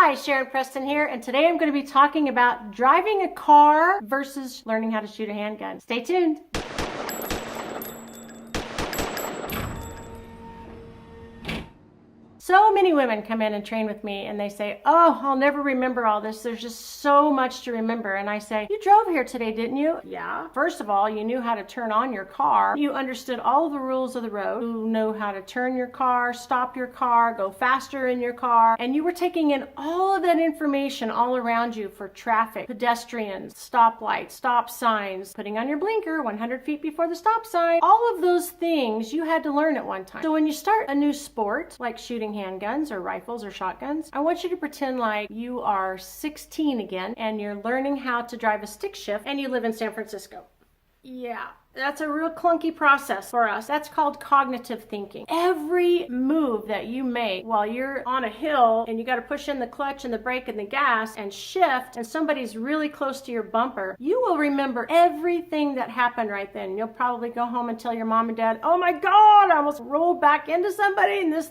Hi, Sharon Preston here, and today I'm going to be talking about driving a car versus learning how to shoot a handgun. Stay tuned. So many women come in and train with me and they say, oh, I'll never remember all this. There's just so much to remember. And I say, you drove here today, didn't you? Yeah. First of all, you knew how to turn on your car. You understood all of the rules of the road. You know how to turn your car, stop your car, go faster in your car. And you were taking in all of that information all around you for traffic, pedestrians, stoplights, stop signs, putting on your blinker 100 feet before the stop sign. All of those things you had to learn at one time. So when you start a new sport, like shooting handguns or rifles or shotguns, I want you to pretend like you are 16 again and you're learning how to drive a stick shift and you live in San Francisco. Yeah. That's a real clunky process for us. That's called cognitive thinking. Every move that you make while you're on a hill and you got to push in the clutch and the brake and the gas and shift and somebody's really close to your bumper, you will remember everything that happened right then. You'll probably go home and tell your mom and dad, oh my God, I almost rolled back into somebody and this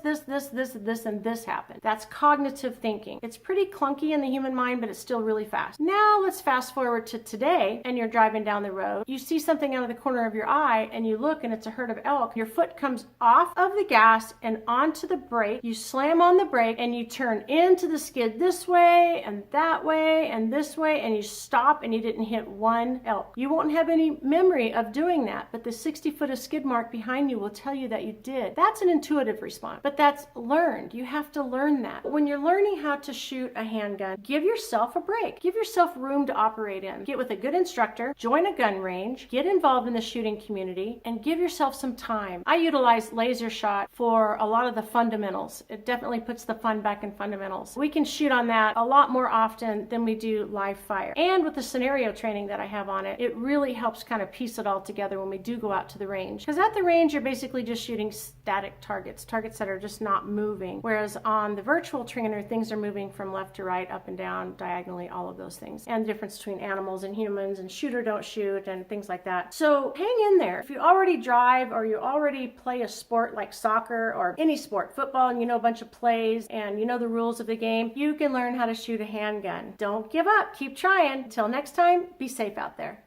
and this happened. That's cognitive thinking. It's pretty clunky in the human mind, but it's still really fast. Now let's fast forward to today and you're driving down the road. You see something out of the corner of your eye and you look and it's a herd of elk. Your foot comes off of the gas and onto the brake. You slam on the brake and you turn into the skid this way and that way and this way and you stop and you didn't hit one elk. You won't have any memory of doing that, but the 60 foot of skid mark behind you will tell you that you did. That's an intuitive response, but that's learned. You have to learn that. When you're learning how to shoot a handgun, give yourself a break. Give yourself room to operate in. Get with a good instructor, join a gun range, get involved in the shooting community, and give yourself some time. I utilize laser shot for a lot of the fundamentals. It definitely puts the fun back in fundamentals. We can shoot on that a lot more often than we do live fire. And with the scenario training that I have on it, it really helps kind of piece it all together when we do go out to the range. Because at the range, you're basically just shooting static targets that are just not moving. Whereas on the virtual trainer, things are moving from left to right, up and down, diagonally, all of those things. And the difference between animals and humans and shoot or don't shoot and things like that. So hang in there. If you already drive or you already play a sport like soccer or any sport, football, and you know a bunch of plays and you know the rules of the game, you can learn how to shoot a handgun. Don't give up. Keep trying. Until next time, be safe out there.